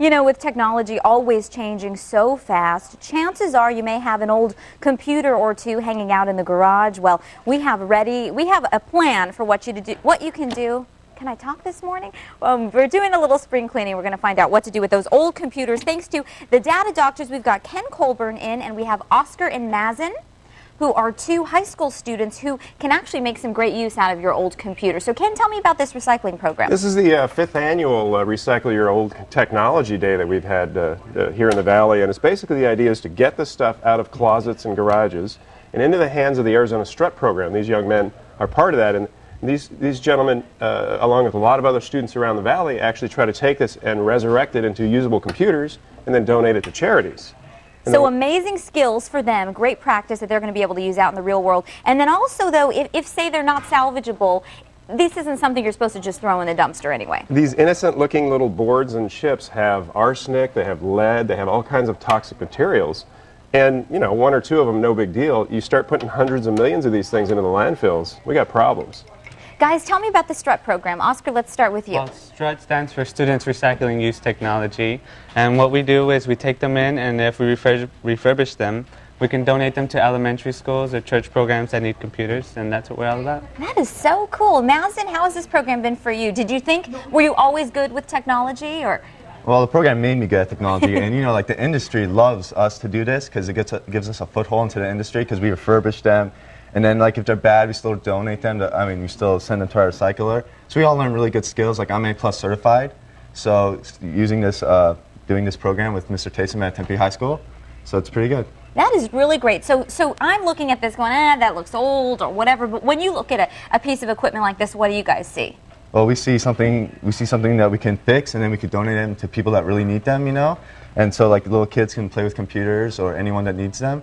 You know, with technology always changing so fast, chances are you may have an old computer or two hanging out in the garage. Well, we have a plan for what you can do. Can I talk this morning? We're doing a little spring cleaning. We're going to find out what to do with those old computers. Thanks to the data doctors, we've got Ken Colburn in, and we have Oscar and Mazen, who are two high school students who can actually make some great use out of your old computer. So Ken, tell me about this recycling program. This is the fifth annual Recycle Your Old Technology Day that we've had here in the Valley, and it's basically the idea is to get the stuff out of closets and garages and into the hands of the Arizona Strut program. These young men are part of that, and these gentlemen, along with a lot of other students around the Valley, actually try to take this and resurrect it into usable computers and then donate it to charities. So amazing skills for them, great practice that they're going to be able to use out in the real world. And then also, though, if say they're not salvageable, this isn't something you're supposed to just throw in the dumpster anyway. These innocent-looking little boards and chips have arsenic, they have lead, they have all kinds of toxic materials. And, you know, one or two of them, no big deal. You start putting hundreds of millions of these things into the landfills, we got problems. Guys, tell me about the STRUT program. Oscar, let's start with you. Well, STRUT stands for Students Recycling Use Technology. And what we do is we take them in, and if we refurbish them, we can donate them to elementary schools or church programs that need computers, and that's what we're all about. That is so cool. Mazen, how has this program been for you? Were you always good with technology, or? Well, the program made me good at technology, and you know, like the industry loves us to do this because it gives us a foothold into the industry because we refurbish them. And then, like, if they're bad, we still donate them to, we still send them to our recycler. So we all learn really good skills. Like, I'm A+ certified. So using this, doing this program with Mr. Taysom at Tempe High School. So it's pretty good. That is really great. So I'm looking at this going, that looks old or whatever. But when you look at a piece of equipment like this, what do you guys see? Well, we see something that we can fix, and then we could donate them to people that really need them, you know? And so, like, little kids can play with computers or anyone that needs them.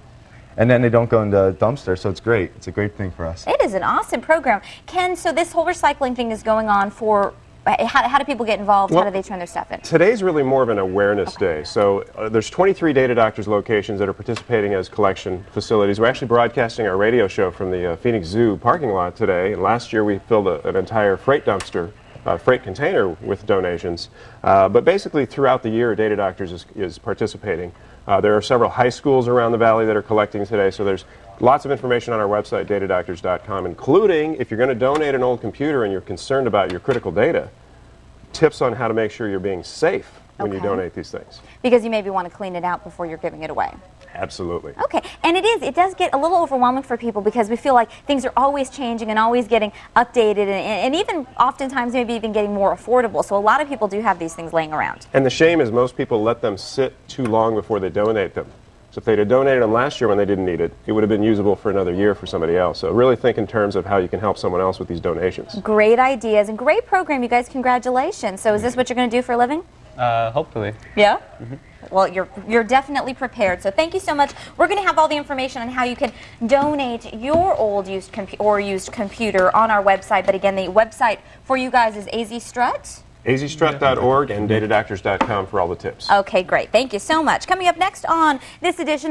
And then they don't go in the dumpster, so it's great. It's a great thing for us. It is an awesome program. Ken, so this whole recycling thing is going on for, how do people get involved? Well, how do they turn their stuff in? Today's really more of an awareness day. So there's 23 Data Doctors locations that are participating as collection facilities. We're actually broadcasting our radio show from the Phoenix Zoo parking lot today. And last year we filled an entire freight dumpster, freight container with donations. But basically throughout the year, Data Doctors is participating. There are several high schools around the Valley that are collecting today, so there's lots of information on our website, datadoctors.com, including if you're going to donate an old computer and you're concerned about your critical data, tips on how to make sure you're being safe when you donate these things. Because you maybe want to clean it out before you're giving it away. Absolutely. Okay, and it does get a little overwhelming for people because we feel like things are always changing and always getting updated and even oftentimes maybe even getting more affordable. So a lot of people do have these things laying around. And the shame is most people let them sit too long before they donate them. So if they'd have donated them last year when they didn't need it, it would have been usable for another year for somebody else. So really think in terms of how you can help someone else with these donations. Great ideas and great program, you guys. Congratulations. So is this what you're going to do for a living? Hopefully. Yeah? Mm-hmm. Well, you're definitely prepared. So thank you so much. We're going to have all the information on how you can donate your old used computer on our website. But again, the website for you guys is AZStRUT. AZStRUT.org and datadoctors.com for all the tips. Okay, great. Thank you so much. Coming up next on this edition